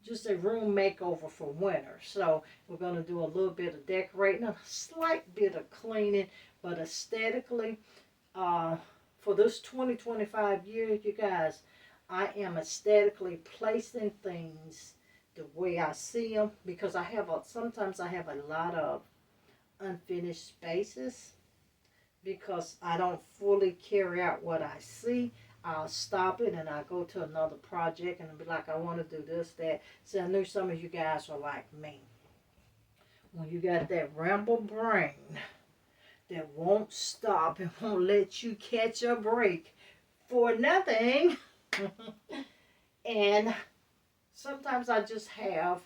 just a room makeover for winter. So we're going to do a little bit of decorating, a slight bit of cleaning, but aesthetically, for this 2025 year, you guys, I am aesthetically placing things the way I see them, because sometimes I have a lot of unfinished spaces because I don't fully carry out what I see. I'll stop it and I'll go to another project and I'll be like, I want to do this, that. So I knew some of you guys are like me. When you got that ramble brain that won't stop and won't let you catch a break for nothing. And sometimes I just have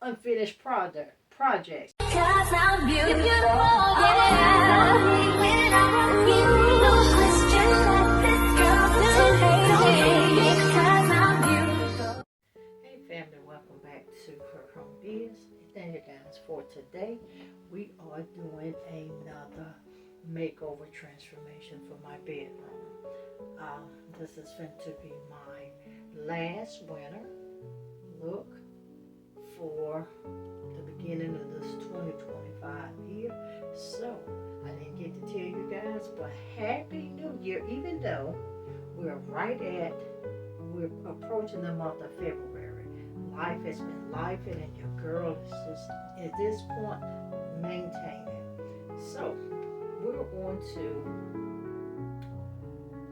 unfinished projects. Cause I'm beautiful, yeah. Without you, no question that this girl because I'm beautiful. Hey family, welcome back to Her Home Biz. Thank you guys for today. We are doing another makeover transformation for my bedroom. This is going to be my last winter look for the beginning of this 2025 year. So I didn't get to tell you guys, but Happy New Year, even though we're approaching the month of February. Life has been lifing and your girl is just at this point maintaining. So we're going to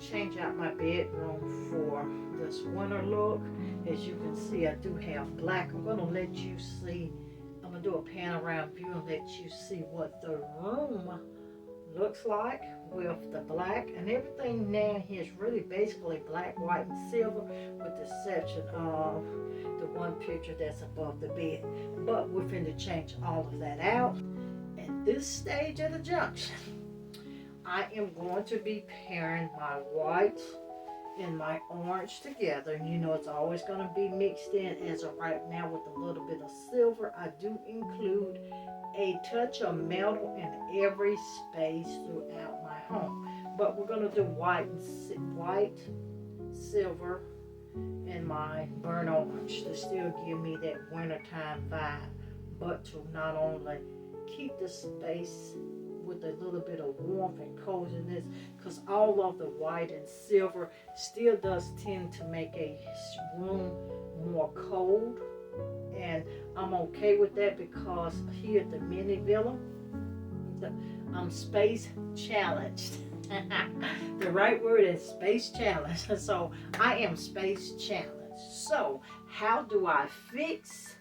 change out my bedroom for this winter look. As you can see, I do have black. I'm going to let you see, I'm going to do a pan around view and let you see what the room looks like with the black. And everything now here is really basically black, white, and silver, with the exception of the one picture that's above the bed. But we're finna change all of that out. At this stage of the junction, I am going to be pairing my white and my orange together. And you know it's always going to be mixed in as of right now with a little bit of silver. I do include a touch of metal in every space throughout my home. But we're going to do white, silver, and my burnt orange to still give me that wintertime vibe, but to not only keep the space with a little bit of warmth and coziness, because all of the white and silver still does tend to make a room more cold, and I'm okay with that because here at the mini villa, I'm space challenged. The right word is space challenged. So I am space challenged. So how do I fix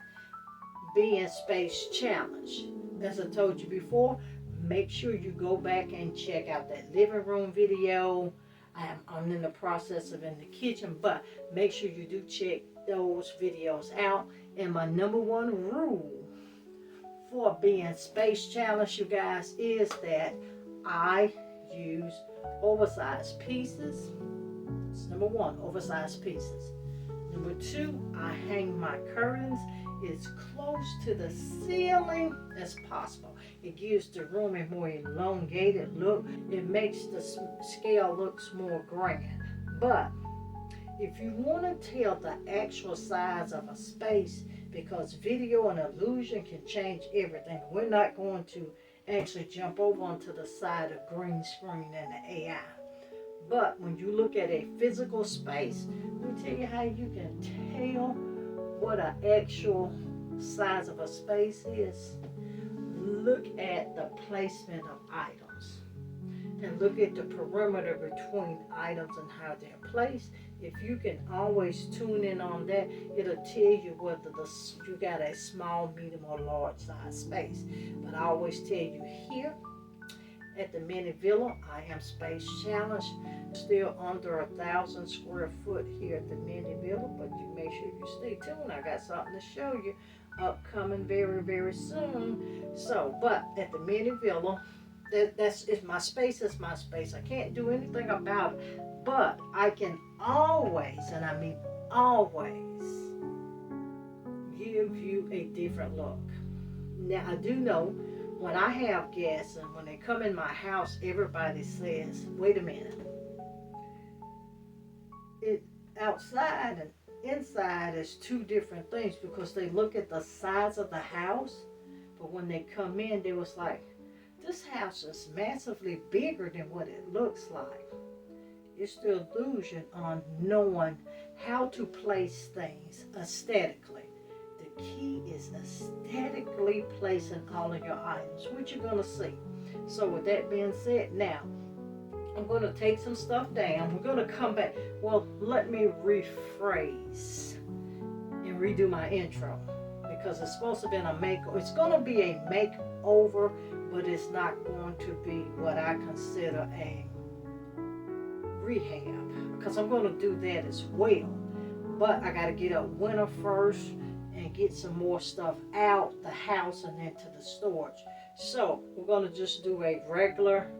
being space challenged? As I told you before, make sure you go back and check out that living room video. I'm in the process of in the kitchen, but make sure you do check those videos out. And my number one rule for being space challenged, you guys, is that I use oversized pieces. It's number one, oversized pieces. Number two, I hang my curtains as close to the ceiling as possible. It gives the room a more elongated look. It makes the scale looks more grand. But if you want to tell the actual size of a space, because video and illusion can change everything, we're not going to actually jump over onto the side of green screen and the AI. But when you look at a physical space, let me tell you how you can tell what an actual size of a space is. Look at the placement of items and look at the perimeter between items and how they're placed. If you can always tune in on that, it'll tell you whether you got a small, medium, or large size space. But I always tell you here at the mini villa, I am space challenged. Still under 1,000 square foot here at the mini villa, but you make sure you stay tuned. I got something to show you upcoming very, very soon. So, but at the mini villa, that's my space is my space. I can't do anything about it, but I can always, and I mean always, give you a different look. Now, I do know when I have guests and when they come in my house, everybody says, wait a minute. It outside and inside is two different things because they look at the size of the house, but when they come in, they was like, this house is massively bigger than what it looks like. It's the illusion on knowing how to place things aesthetically. The key is aesthetically placing all of your items, which you're going to see. So with that being said, now I'm going to take some stuff down. We're going to come back. Well, let me rephrase and redo my intro because it's supposed to be a makeover. It's going to be a makeover, but it's not going to be what I consider a rehab because I'm going to do that as well. But I got to get up winter first and get some more stuff out the house and into the storage. So we're going to just do a regular,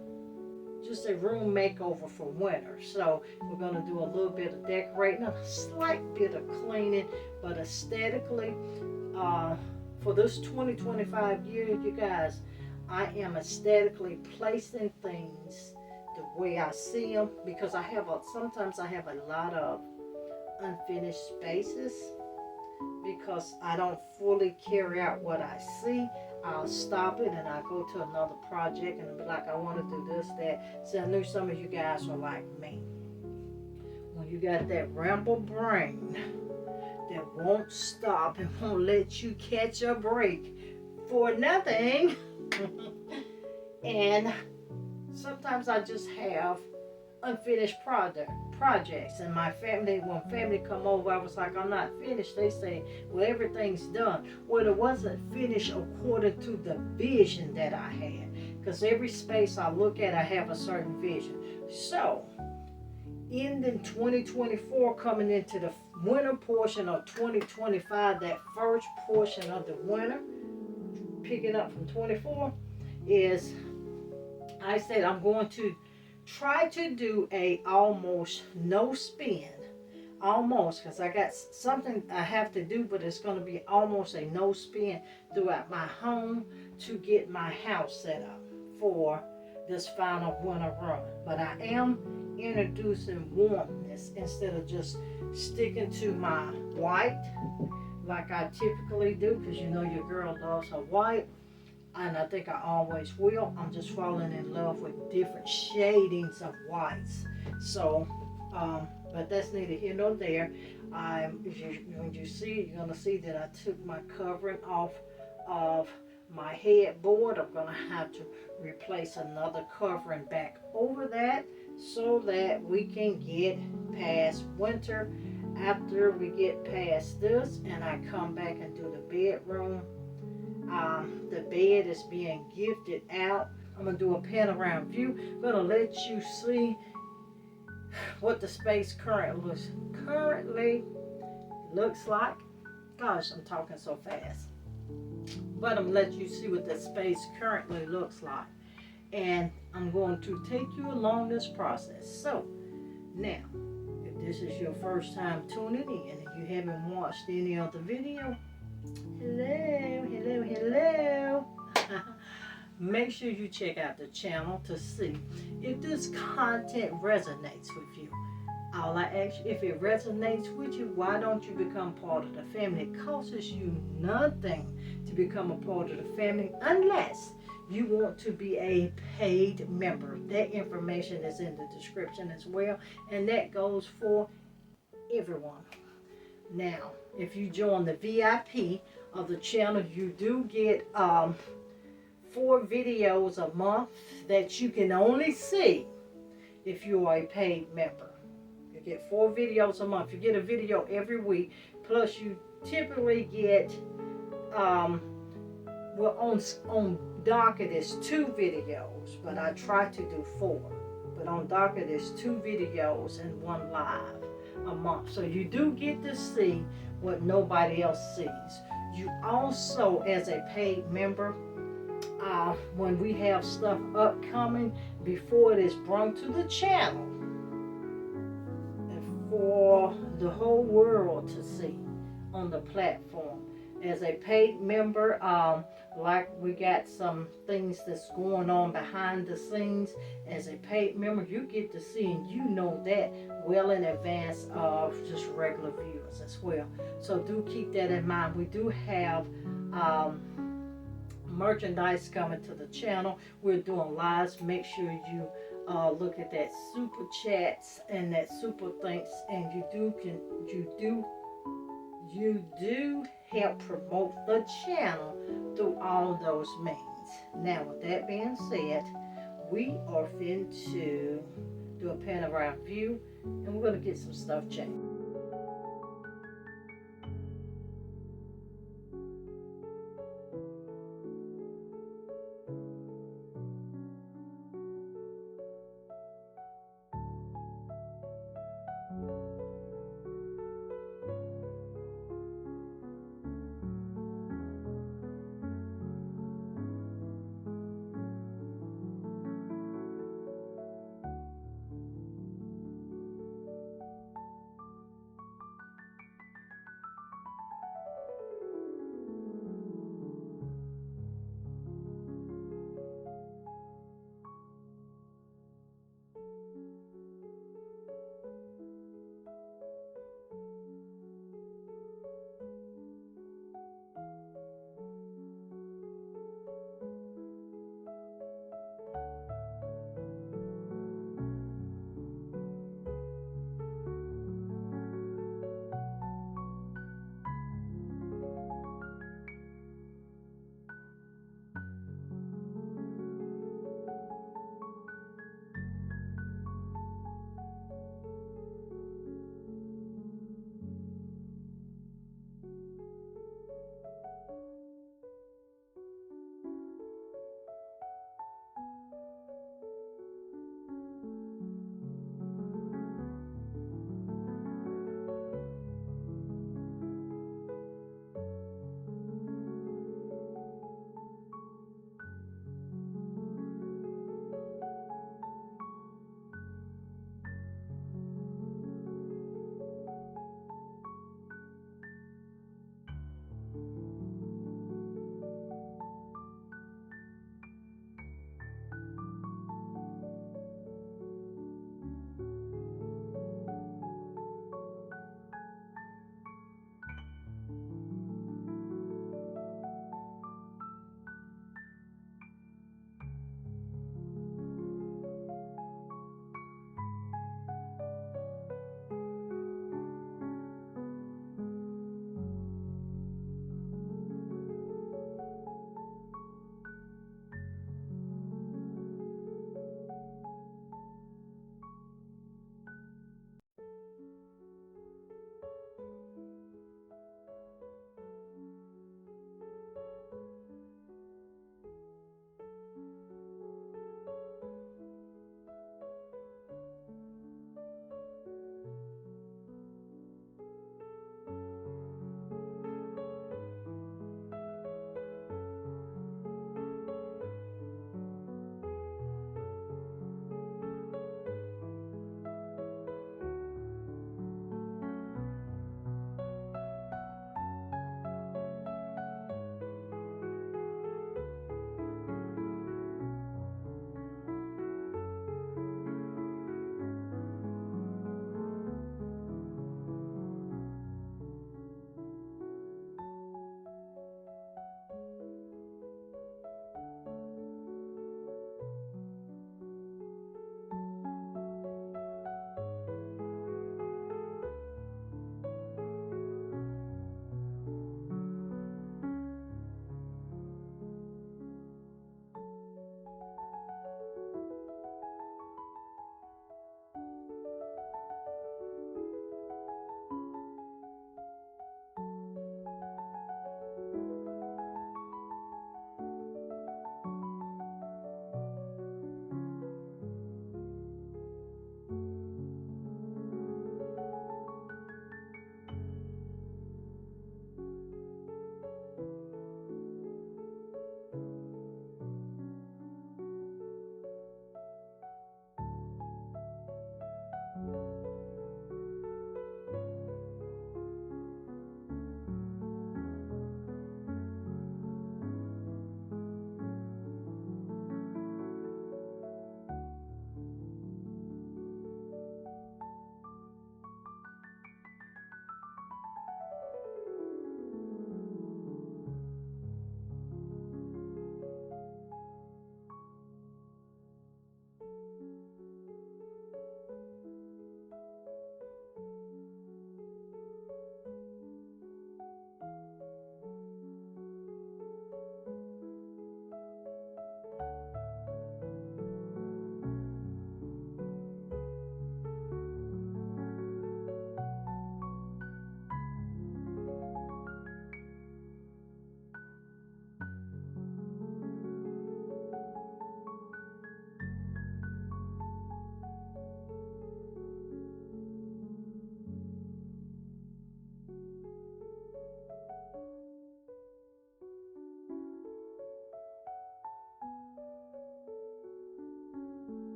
just a room makeover for winter. So we're going to do a little bit of decorating, a slight bit of cleaning, but aesthetically, for this 2025 year, you guys, I am aesthetically placing things the way I see them because sometimes I have a lot of unfinished spaces because I don't fully carry out what I see. I'll stop it and I'll go to another project and be like, I want to do this, that. So I knew some of you guys were like me. When you got that ramble brain that won't stop and won't let you catch a break for nothing. And sometimes I just have unfinished projects, and my family, when family come over, I was like, I'm not finished. They say, well, everything's done. Well, it wasn't finished according to the vision that I had, because every space I look at, I have a certain vision. So ending 2024, coming into the winter portion of 2025, that first portion of the winter, picking up from 24, is I said I'm going to try to do a almost no spin, almost, because I got something I have to do, but it's going to be almost a no spin throughout my home to get my house set up for this final winter run. But I am introducing warmness instead of just sticking to my white like I typically do, because you know your girl loves her white. And I think I always will. I'm just falling in love with different shadings of whites. So, but that's neither here nor there. When you see, you're going to see that I took my covering off of my headboard. I'm going to have to replace another covering back over that so that we can get past winter. After we get past this and I come back and do the bedroom, the bed is being gifted out. I'm going to do a panorama view. I'm going to let you see what the space currently looks like. Gosh, I'm talking so fast. But I'm going to let you see what the space currently looks like. And I'm going to take you along this process. So, now, if this is your first time tuning in and you haven't watched any other video, hello. Make sure you check out the channel to see if this content resonates with you. All I ask you, if it resonates with you, why don't you become part of the family? It costs you nothing to become a part of the family unless you want to be a paid member. That information is in the description as well, and that goes for everyone. Now, if you join the VIP of the channel, you do get 4 videos a month that you can only see if you are a paid member. You get 4 videos a month. You get a video every week, plus you typically get well, on docket is 2 videos, but I try to do 4. But on docket is 2 videos and 1 live a month. So you do get to see what nobody else sees. You also, as a paid member, when we have stuff upcoming, before it is brought to the channel and for the whole world to see on the platform, As a paid member, like we got some things that's going on behind the scenes. As a paid member, you get to see and you know that well in advance of just regular viewers as well. So do keep that in mind. We do have um, merchandise coming to the channel. We're doing lives. Make sure you look at that super chats and that super thanks, and you do help promote the channel through all those means. Now, with that being said, we are fin to do a pan around view, and we're going to get some stuff changed.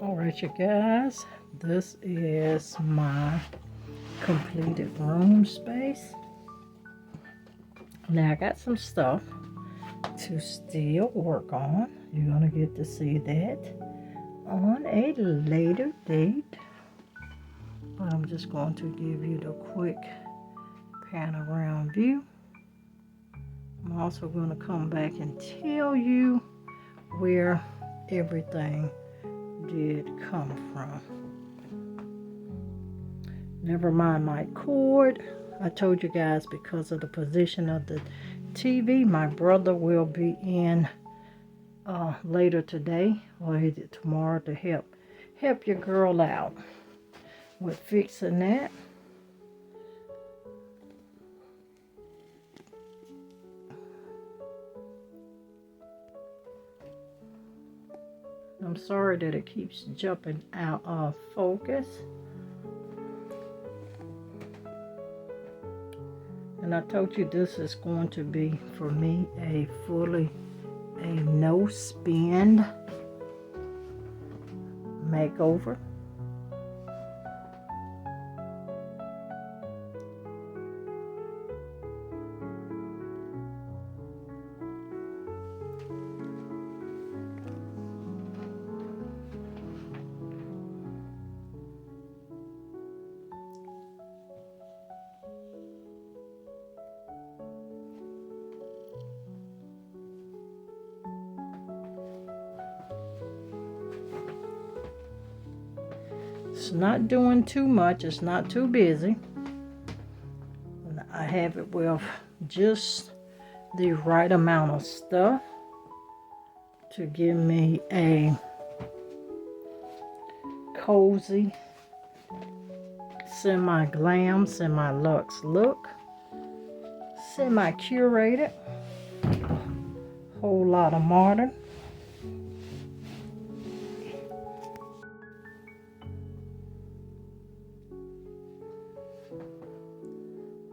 Alright, you guys, this is my completed room space. Now I got some stuff to still work on. You're gonna get to see that on a later date, but I'm just going to give you the quick pan around view. I'm also going to come back and tell you where everything did come from. Never mind my cord. I told you guys, because of the position of the TV, my brother will be in later today or either tomorrow to help your girl out with fixing that. I'm sorry that it keeps jumping out of focus. And I told you this is going to be, for me, a no spend makeover. It's not doing too much. It's not too busy. I have it with just the right amount of stuff to give me a cozy, semi-glam, semi-luxe look. Semi-curated. Whole lot of modern.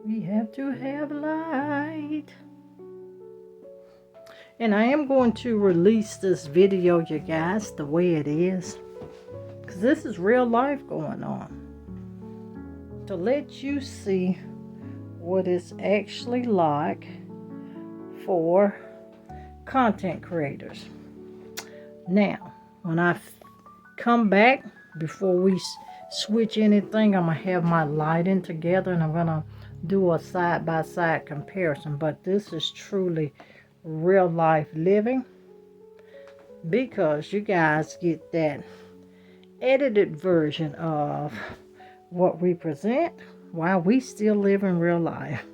We have to have light. And I am going to release this video, you guys, the way it is, because this is real life going on, to let you see what it's actually like for content creators. Now, when I come back, before we switch anything, I'm going to have my lighting together and I'm going to do a side-by-side comparison. But this is truly real life living, because you guys get that edited version of what we present while we still live in real life.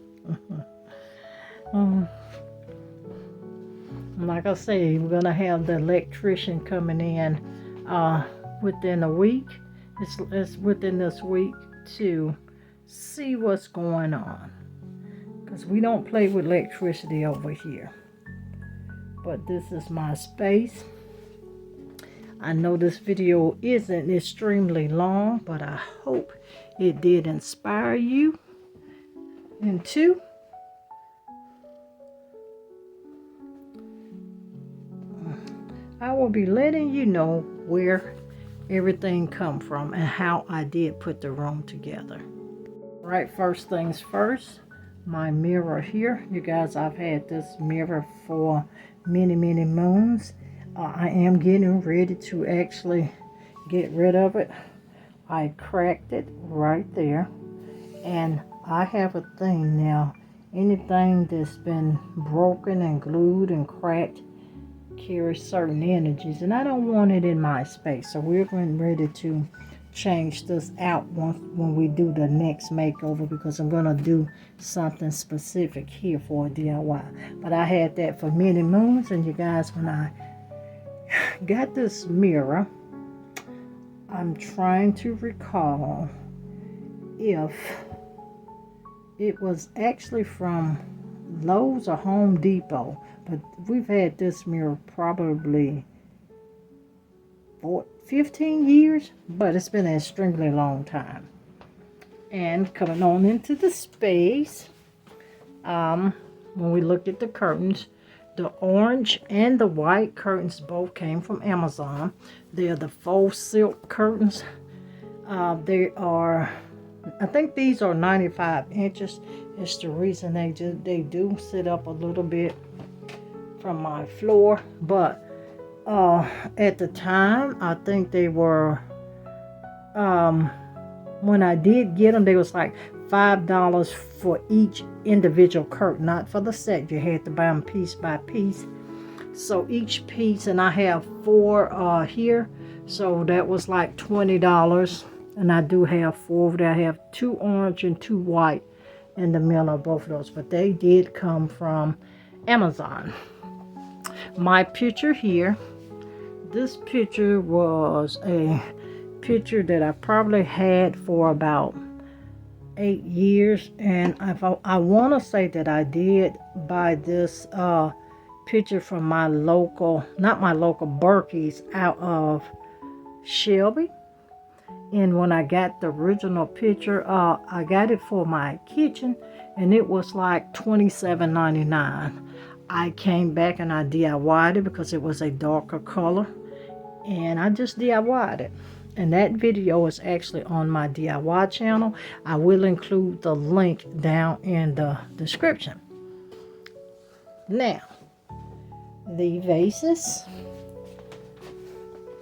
Like I say, we're gonna have the electrician coming in within a week. It's within this week to see what's going on, because we don't play with electricity over here. But this is my space. I know this video isn't extremely long, but I hope it did inspire you. And two, I will be letting you know where everything come from and how I did put the room together. Right, first things first, my mirror here. You guys, I've had this mirror for many moons. I am getting ready to actually get rid of it. I cracked it right there, and I have a thing now. Anything that's been broken and glued and cracked carries certain energies, and I don't want it in my space. So we're getting ready to change this out when we do the next makeover, because I'm going to do something specific here for a DIY. But I had that for many moons, and you guys, when I got this mirror, I'm trying to recall if it was actually from Lowe's or Home Depot, but we've had this mirror probably 15 years, but it's been an extremely long time. And coming on into the space, when we look at the curtains, The orange and the white curtains both came from Amazon. They're the faux silk curtains. They are, I think these are 95 inches. It's the reason they do sit up a little bit from my floor. But at the time, I think they were, when I did get them, they was like $5 for each individual curtain, not for the set. You had to buy them piece by piece. So each piece, and I have 4 here, so that was like $20. And I do have 4 over there. I have 2 orange and 2 white in the middle of both of those, but they did come from Amazon. My picture here, this picture was a picture that I probably had for about 8 years, and I want to say that I did buy this picture from my local, not my local, Berkey's out of Shelby. And when I got the original picture, I got it for my kitchen, and it was like $27.99. I came back and I DIY'd it because it was a darker color, and I just DIY'd it. And that video is actually on my DIY channel. I will include the link down in the description. Now, the vases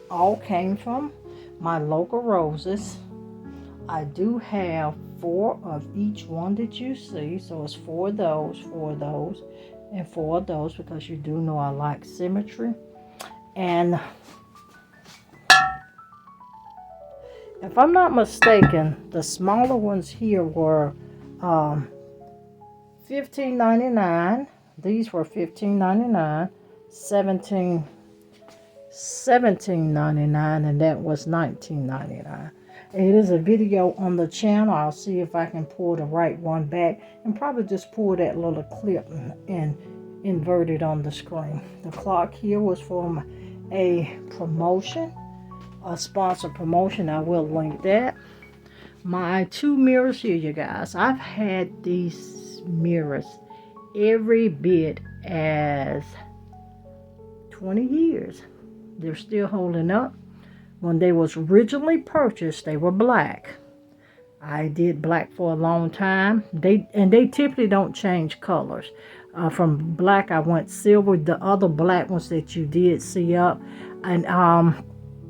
all came from my local roses. I do have 4 of each one that you see. So it's 4 of those, 4 of those, and 4 of those, because you do know I like symmetry. And if I'm not mistaken, the smaller ones here were $15.99. These were $15.99, $17.99, and that was $19.99. It is a video on the channel. I'll see if I can pull the right one back, and probably just pull that little clip and invert it on the screen. The clock here was from a promotion, a sponsored promotion. I will link that. My 2 mirrors here, you guys. I've had these mirrors every bit as 20 years. They're still holding up. When they was originally purchased, they were black. I did black for a long time. They typically don't change colors. From black, I went silver. The other black ones that you did see up, and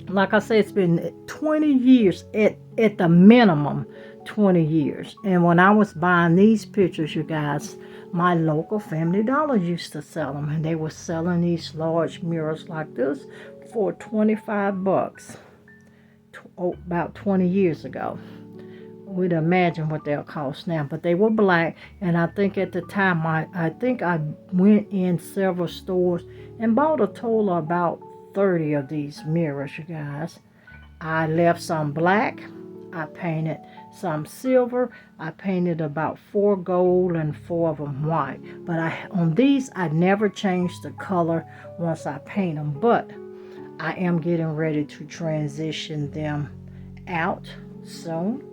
like I said, it's been 20 years at the minimum, 20 years. And when I was buying these pictures, you guys, my local Family Dollar used to sell them, and they were selling these large mirrors like this for $25 about 20 years ago. We'd imagine what they'll cost now, but they were black. And I think at the time, I think I went in several stores and bought a total of about 30 of these mirrors, you guys. I left some black, I painted some silver, I painted about 4 gold and 4 of them white. But on these, I never changed the color once I paint them. But I am getting ready to transition them out soon.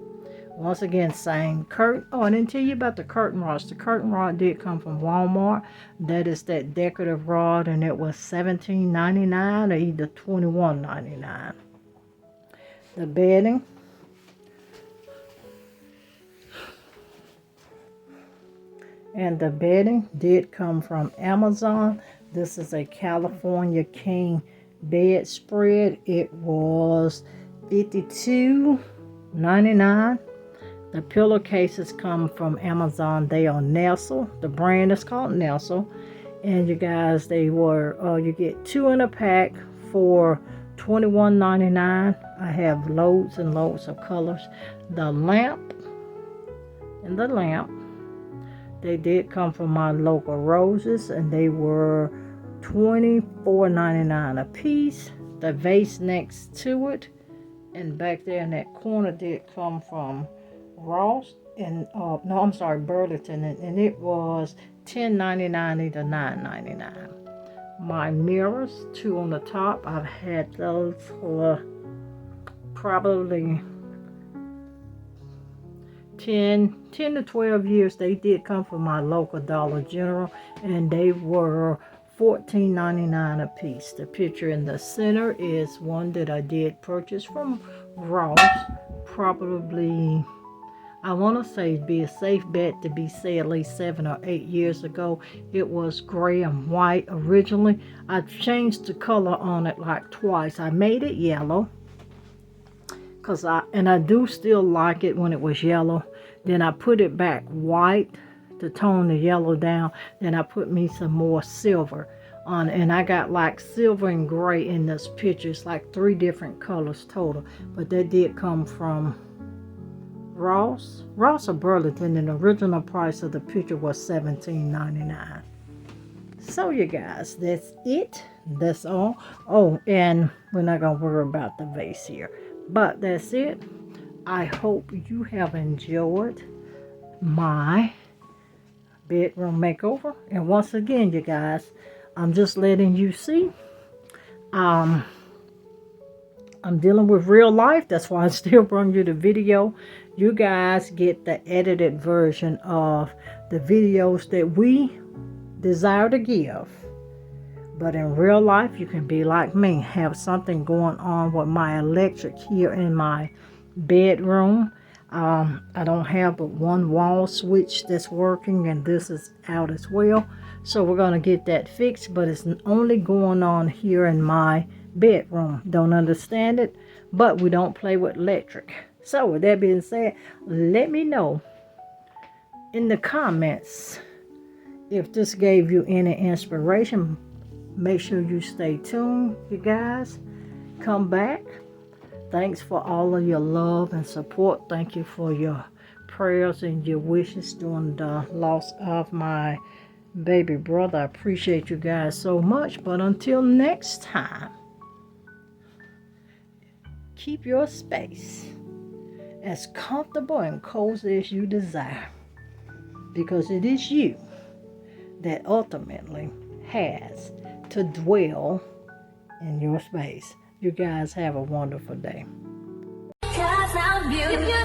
Once again, same curtain. Oh, I didn't tell you about the curtain rods. The curtain rod did come from Walmart. That is that decorative rod, and it was $17.99 or either $21.99. The bedding. And the bedding did come from Amazon. This is a California King bedspread. It was $52.99. The pillowcases come from Amazon. They are Nestle. The brand is called Nestle. And you guys, they were, you get 2 in a pack for $21.99. I have loads and loads of colors. The lamp and the lamp, they did come from my local roses, and they were $24.99 a piece. The vase next to it and back there in that corner did come from Ross and Burlington, and it was $10.99 to $9.99. My mirrors, 2 on the top, I've had those for probably 10 to 12 years. They did come from my local Dollar General, and they were $14.99 a piece. The picture in the center is one that I did purchase from Ross. Probably, I want to say, be a safe bet to be say at least 7 or 8 years ago. It was gray and white originally. I changed the color on it like twice. I made it yellow because I do still like it when it was yellow. Then I put it back white to tone the yellow down. Then I put me some more silver on it, and I got like silver and gray in this picture. It's like 3 different colors total, but that did come from Ross or Burlington, and the original price of the picture was $17.99. So you guys, that's it. That's all. Oh, and we're not gonna worry about the vase here, but that's it. I hope you have enjoyed my bedroom makeover. And once again, you guys, I'm just letting you see, I'm dealing with real life. That's why I still bring you the video. You guys get the edited version of the videos that we desire to give. But in real life, you can be like me, have something going on with my electric here in my bedroom. I don't have but one wall switch that's working, and this is out as well. So we're going to get that fixed, but it's only going on here in my bedroom. Don't understand it, but we don't play with electric. So with that being said, let me know in the comments if this gave you any inspiration. Make sure you stay tuned, you guys. Come back. Thanks for all of your love and support. Thank you for your prayers and your wishes during the loss of my baby brother. I appreciate you guys so much. But until next time, keep your space as comfortable and cozy as you desire, because it is you that ultimately has to dwell in your space. You guys have a wonderful day. 'Cause I'm beautiful.